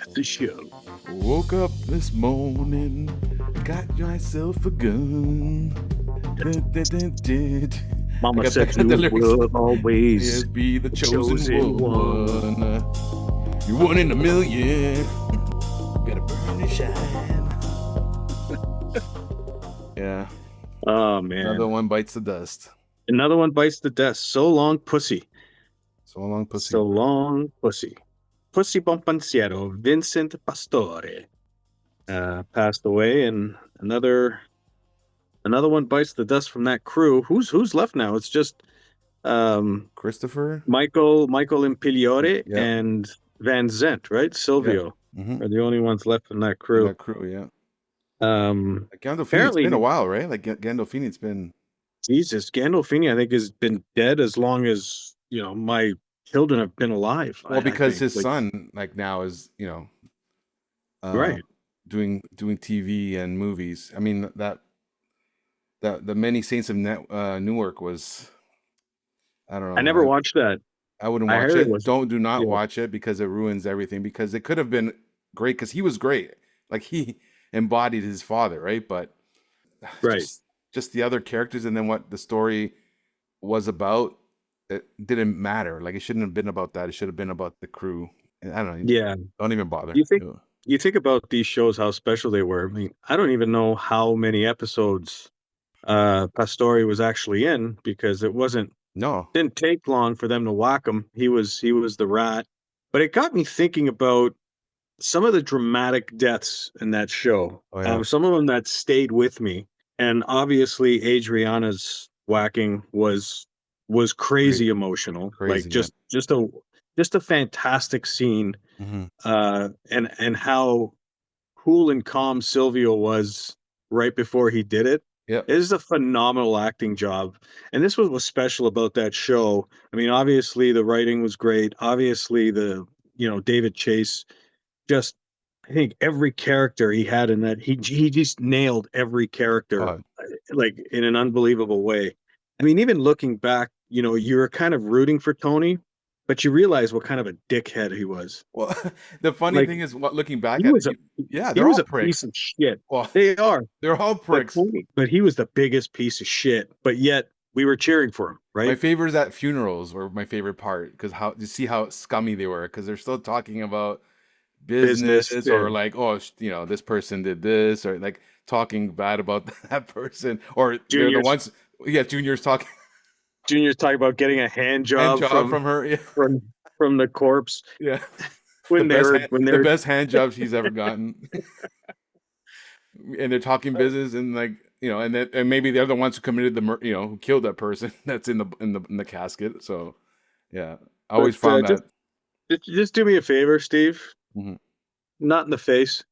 That's the show. Woke up this morning, got myself a gun. Mama I said got you the lyrics. will always Yes, be the chosen chosen one. You're one in a million. Gotta burn and shine. Yeah. Oh man. Another one bites the dust. Another one bites the dust. So long, pussy. So long, pussy. So long, pussy. Pussy Bonpensiero, Vincent Pastore, passed away, and another one bites the dust from that crew. Who's left now? It's just Christopher, Michael Impiliore yeah, and Van Zent, right? Silvio are the only ones left in that crew. That crew, yeah. Like Gandolfini, apparently, it's been a while, right? Like Gandolfini, it's been. Jesus, Gandolfini, I think, has been dead as long as my children have been alive. Well, because his like, son, like now, is right. doing TV and movies. I mean that the Many Saints of Newark was, I don't know. I never watched that. I wouldn't I watch heard it. it was- Do not yeah. watch it because it ruins everything. Because it could have been great because he was great. Like he embodied his father, right? But Right. just the other characters and then what the story was about, it didn't matter. Like it shouldn't have been about that. It should have been about the crew. And I don't know. Yeah. Don't even bother. You think about these shows, how special they were. I mean, I don't even know how many episodes Pastore was actually in, because didn't take long for them to whack him. He was the rat. But it got me thinking about some of the dramatic deaths in that show. Oh, yeah. Some of them that stayed with me. And obviously Adriana's whacking was crazy emotional. Crazy, like just a fantastic scene. Mm-hmm. And how cool and calm Silvio was right before he did it. Yep. It is a phenomenal acting job. And this was special about that show. I mean, obviously the writing was great. Obviously the David Chase, just I think every character he had in that, he just nailed every character like in an unbelievable way. I mean, even looking back, you were kind of rooting for Tony, but you realize what kind of a dickhead he was. Well, the funny thing is, looking back he at was it, he they're was all a pricks. piece of shit. Well, they are. They're all pricks. But he was the biggest piece of shit. But yet we were cheering for him, right? My favorites at funerals were my favorite part, because you see how scummy they were, because they're still talking about business or like, oh, this person did this, or like talking bad about that person, or they're the ones. Yeah, Junior's talking about getting a hand job from her, yeah. from the corpse. Yeah. when they were the best hand job she's ever gotten. And they're talking business, and like, and maybe they're the ones who committed who killed that person that's in the casket. So yeah, I always found that. Just do me a favor, Steve. Mm-hmm. Not in the face.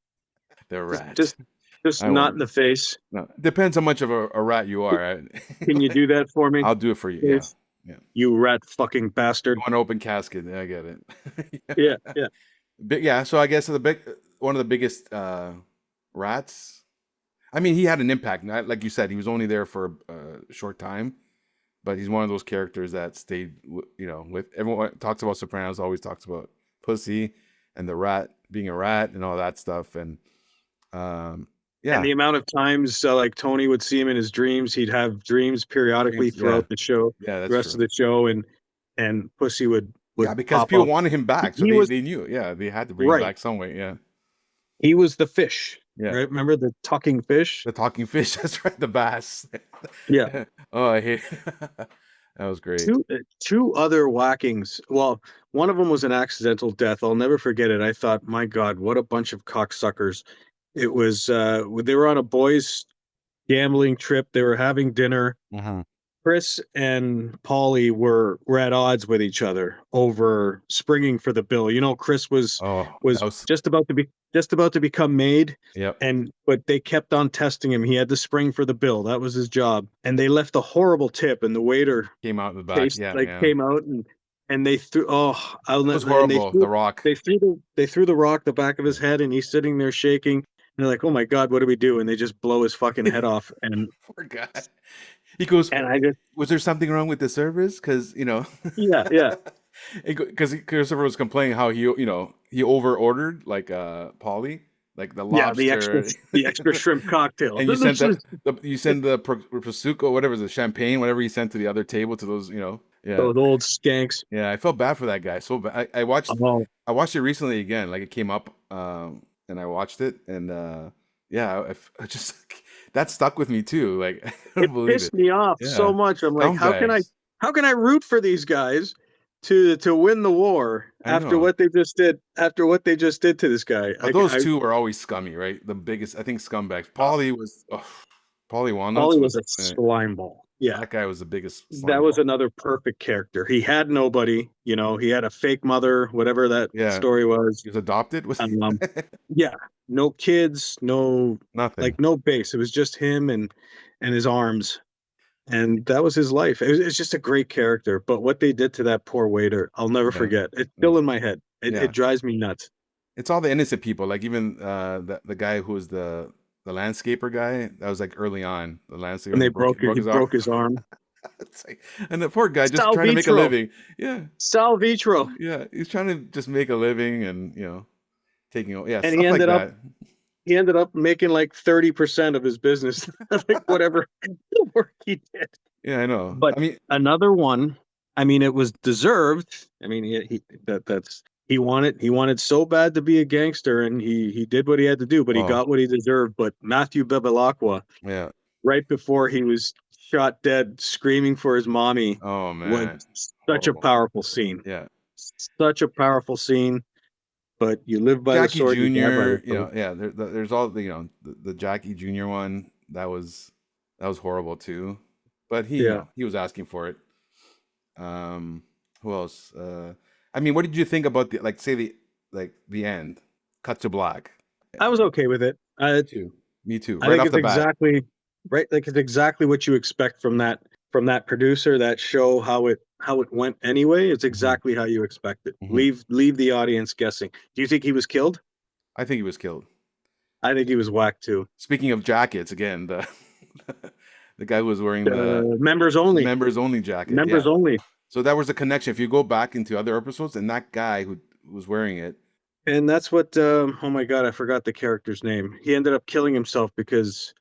They're rats. Just not in the face. No, depends how much of a rat you are. Can you do that for me? I'll do it for you. Yes. Yeah. You rat fucking bastard. You want an open casket? I get it. Yeah. But yeah, so I guess one of the biggest rats. I mean, he had an impact. Like you said, he was only there for a short time, but he's one of those characters that stayed. With everyone talks about Sopranos, always talks about Pussy and the rat being a rat and all that stuff. And yeah, and the amount of times like Tony would see him in his dreams, he'd have dreams periodically throughout the show. Yeah, that's the rest of the show, and Pussy would because people wanted him back, so they knew. Yeah, they had to bring him back some way. Yeah, he was the fish. Yeah, right? Remember the talking fish? The talking fish. That's right. The bass. Yeah. Oh, I hate. That was great. Two other whackings. Well, one of them was an accidental death. I'll never forget it. I thought, my God, what a bunch of cocksuckers. It was they were on a boys' gambling trip. They were having dinner. Mm-hmm. Chris and Paulie were at odds with each other over springing for the bill. Chris was just about to become maid. Yep. But they kept on testing him. He had to spring for the bill. That was his job. And they left a horrible tip, and the waiter came out in the back. Came out and they threw. Oh, it was horrible. The rock. They threw the rock the back of his head, and he's sitting there shaking. And they're like, "Oh my God, what do we do?" And they just blow his fucking head off. And poor guy. He goes, and was there something wrong with the service? Because Yeah. Because Christopher was complaining how he over ordered like Polly, like the Yeah, lobster, the extra shrimp cocktail. and you sent This is you send the prosciutto, whatever, the champagne, whatever you sent to the other table to those, yeah. those old skanks. Yeah, I felt bad for that guy. So bad. Oh, I watched it recently again. Like it came up, and I watched it, and yeah, I just that stuck with me too. Like I it couldn't believe pissed it. me off so Yeah, much. I'm like, scumbags. how can I root for these guys to win the war I know, after what they just did to this guy? but those two were always scummy, right? The biggest, I think, scumbags. Paulie was, Paulie Walnuts Ollie was was a slime ball. Yeah. that guy was the biggest That slime was ball. another perfect character. He had nobody, he had a fake mother, whatever that Yeah, story was. he was adopted. Was Um, yeah, no kids, nothing. no base. It was just him and his arms, and that was his life. It's just a great character. But what they did to that poor waiter, I'll never Yeah, forget. It's yeah, still in my head. It yeah. drives me nuts. It's all the innocent people, like even the guy who was the landscaper guy. That was like early on. The landscaper, When and they he broke he his arm. broke his arm. It's like, and the poor guy just trying to make a Salvitro, living. Yeah, Salvitro, yeah, he's trying to just make a living, and taking yeah, and stuff like that. he ended up making like 30% of his business, like whatever work he did. Yeah, I know. But I mean, another one, I mean, it was deserved. I mean, he wanted so bad to be a gangster, and he did what he had to do, but he oh got what he deserved. But Matthew Bebalacqua, yeah, right before he was shot dead, screaming for his mommy, oh was man, such a horrible. powerful scene. Yeah, Such a powerful scene. But you live by the Jackie sword, you die by the Jr. sword. Yeah, there's all the Jackie Jr. one that was horrible too, but he Yeah, he was asking for it. Um, who else? I mean, what did you think about the like say the end, cut to black? I was okay with it. Me too. Me too. I Right think off it's the bat. exactly right. Like it's exactly what you expect from that producer, that show, how it went anyway. It's Hmm. exactly how you expect it. Hmm. Leave the audience guessing. Do you think he was killed? I think he was killed. I think he was whacked too. Speaking of jackets, again, the the guy who was wearing the Members only. members only jacket. Members Yeah. only. So that was a connection. If you go back into other episodes, and that guy who was wearing it. And that's what. Oh my god, I forgot the character's name. He ended up killing himself because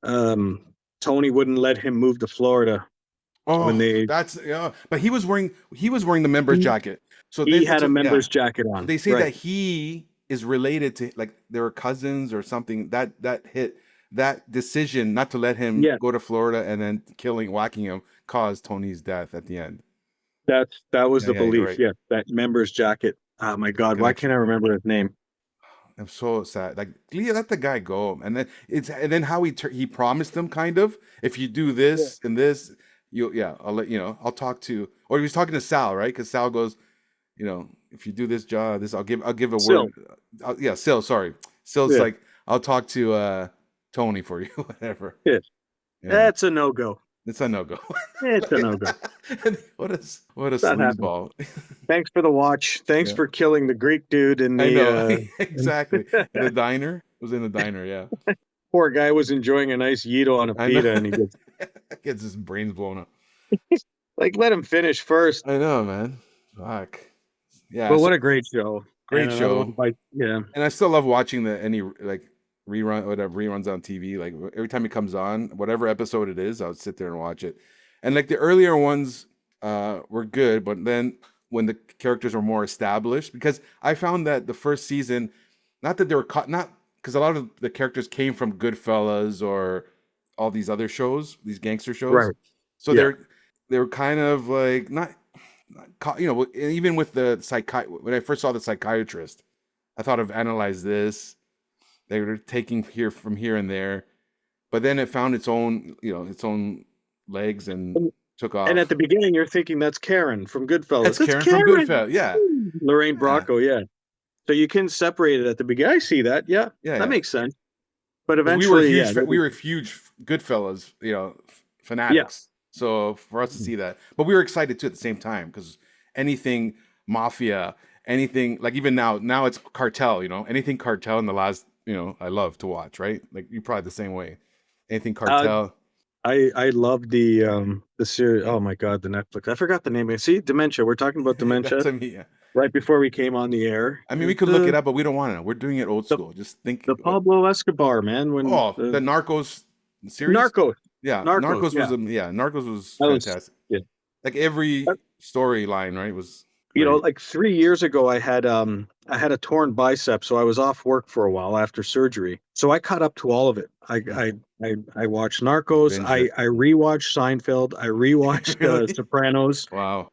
um, Tony wouldn't let him move to Florida when Oh, they. that's yeah. But he was wearing the members He, jacket. So he they had a so yeah. member's jacket So on. they say that Right. he is related to like they were cousins or something. That hit that decision not to let him Yeah. go to Florida and then whacking him caused Tony's death at the end. That was Yeah, the yeah, you're belief. right. Yeah, that member's jacket. Oh my That's the god, why can't connection. I remember his name? I'm so sad. Like, Leah, let the guy go. And then how he promised him kind of, if you do Yeah. this and this, yeah, I'll let you know. I'll talk to, or he was talking to Sal, right? Because Sal goes, if you do this job, I'll give a Still, word. Yeah, Sil, sorry. Sil's yeah, like, I'll talk to Tony for you, whatever. yeah. Yeah, That's a no go. it's a no go. It's a no go. What a That happened. sleazeball. Thanks for the watch. Thanks Yeah, for killing the Greek dude in I know in- exactly. In the diner, it was in the diner. Yeah, poor guy was enjoying a nice Yito on a I know. pita, and he gets Gets his brains blown up. like, let him finish first. I know, man. Fuck. Yeah, But so what a great show. And great another show. one by yeah. And I still love watching any like reruns on TV. Like every time it comes on, whatever episode it is, I'll sit there and watch it. And like the earlier ones were good, but then when the characters were more established, because I found that the first season, not that they were caught, not because a lot of the characters came from Goodfellas or all these other shows, these gangster shows. Right. So Yeah. they're kind of like not even with the when I first saw the psychiatrist, I thought I've analyzed this. They were taking here from here and there, but then it found its own legs and took And at off. the beginning, you're thinking that's Karen from That's Goodfellas. That's Karen from Karen. Goodfellas. Yeah, Lorraine yeah, Bracco, yeah. So you can separate it at the beginning. I see that. Yeah, yeah, that yeah. makes sense. But Because we were eventually, huge, we were huge Goodfellas, yeah, fanatics. So for us to see that, but we were excited too at the same time because anything mafia, anything like even now it's cartel. Anything cartel in the last, I love to watch. Right, like you probably the same way. Anything uh, cartel. I love the series. Oh my god, the Netflix. I forgot the name. See, dementia. We're talking about dementia That's, I mean, yeah. right before we came on the air. I mean, we could look it up, but we don't want to know. We're doing it old The school. Just think. the Pablo Escobar man when Oh, the the Narcos series. Narcos. Yeah, Narcos, Narcos yeah. was yeah, Narcos was That was fantastic. yeah. Like every storyline, right, was You know, great. like 3 years ago, I had a torn bicep, so I was off work for a while after surgery. So I caught up to all of it. I watched Narcos. Binge it. I rewatched Seinfeld. I rewatched Really? Sopranos. Wow.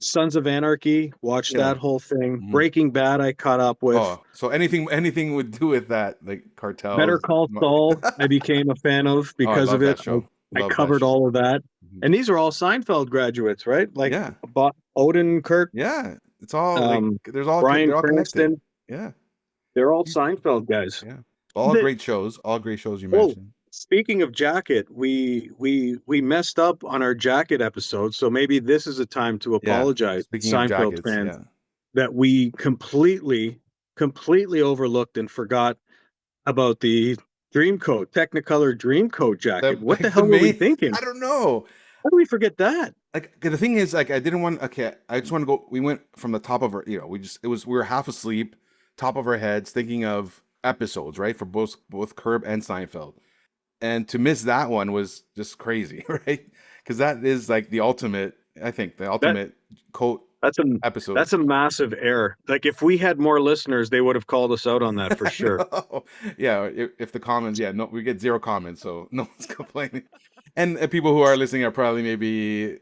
Sons of Anarchy. Watched Yeah. that whole thing. Mhm. Breaking Bad. I caught up with. Oh, so anything would do with that, like Better cartels. Call Saul. I became a fan of Oh, I because love of it. that show. I Love that covered show. all of that, Mhm. and these are all Seinfeld graduates, right? Like Yeah. Odenkirk, Yeah. It's all like um, they're Bryan all connected. Cranston. Yeah. They're all Seinfeld guys. Yeah. All The great shows. All great shows you oh, mentioned. speaking of jacket, we messed up on our jacket episode, so maybe this is a time to Yeah. apologize, Speaking of Seinfeld jackets, fans, yeah. that we completely overlooked and forgot about the Dreamcoat, Technicolor Dreamcoat jacket. What the The hell were we main thinking? I don't know. How do we forget that? Like the thing is, like I didn't want. Okay, I just want to go. We went from the top of our. We were half asleep, top of our heads, thinking of episodes, right, for both Curb and Seinfeld, and to miss that one was just crazy, right? Because that is like the ultimate. I think the That ultimate coat that's a episode. that's a massive error. Like if we had more listeners, they would have called us out on that for I sure. know. Yeah, if the comments, yeah, no, we get zero comments, so no one's complaining. And people who are listening are probably maybe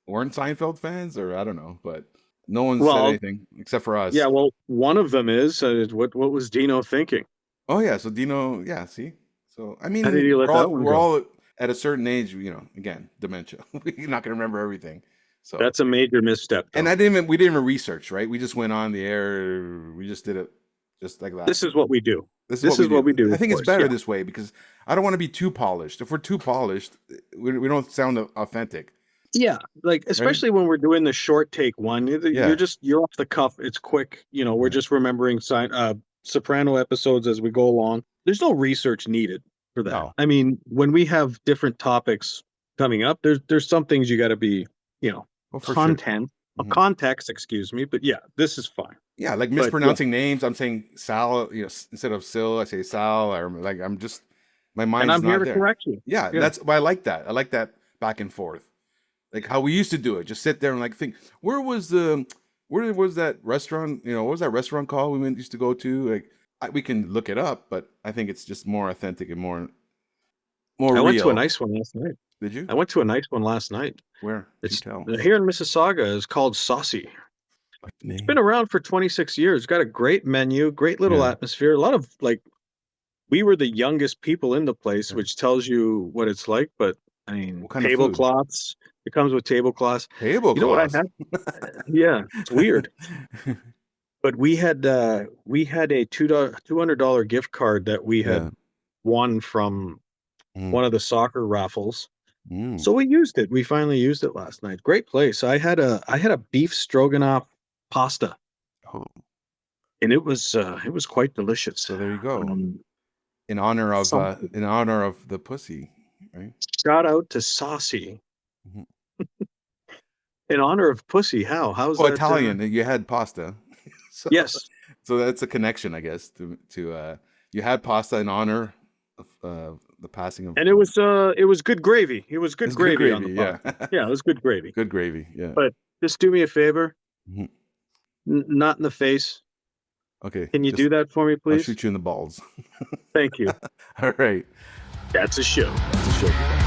weren't Seinfeld fans, or I don't know, but no one said Well, anything except for yeah, us. well, one of them is what was Dino thinking? Oh yeah, so Dino, yeah, see, so I How did he mean, let that one we're go? all at a certain age, again, dementia. We're not gonna remember everything. So, That's a major misstep, and though. we didn't even research, right? We just went on the air, we just did it just like that. This is what we do. This is what This we is what we do. do, I of think it's course. better Yeah. this way because I don't want to be too polished. If we're too polished, we don't sound authentic, Yeah, like right? especially when we're doing the short take one, Yeah, you're off the cuff. It's quick. We're yeah. just remembering Soprano episodes as we go along. There's no research needed for that. No, I mean, when we have different topics coming up, there's some things you got to be, you know, oh for sure. content, Mhm. context. Excuse me, but yeah, this is fine. Yeah, like But yeah, mispronouncing names. I'm saying Sal, instead of Sil, I say Sal. Or like I'm just my and mind's I'm here not to there. correct you. Yeah, Yeah. that's why I like that. I like that back and forth, like how we used to do it. Just sit there and like think, where was that restaurant? What was that restaurant called used to go to? Like we can look it up, but I think it's just more authentic and more I went to a real. nice one last night. Did you? I went to a nice one last night. Where? Do It's tell. here in Mississauga. It's called Saucy. Like the It's been name. around for 26 years. Got a great menu, great little Yeah. atmosphere. A lot of like we were the youngest people in the place, Yeah. which tells you what it's like. But I mean, What kind of food? tablecloths. It comes with tablecloths. You know what I Tablecloths. had? Yeah, it's weird. But we had a $200 gift card that we Yeah. had won from Mm. one of the soccer raffles. Mm. So we used it. We finally used it last night. Great place. I had a beef stroganoff pasta, Oh, and it was quite delicious. so there you go. Um, Saucy. In honor of the pussy, right? Shout out to Saucy Mhm. in honor of Pussy. How's Oh, that? Italian. You had pasta, so Yes, that's a connection, I guess. To you had pasta in honor of the passing of. and it was good gravy. It was good It's good gravy on gravy, the yeah. pasta. Yeah, it was good gravy. Good gravy, yeah. But just do me a favor, Mhm. not in the face. Okay, Can you just do that for me, I'll please? shoot you in the balls. Thank you. All right, That's a show. that's a show.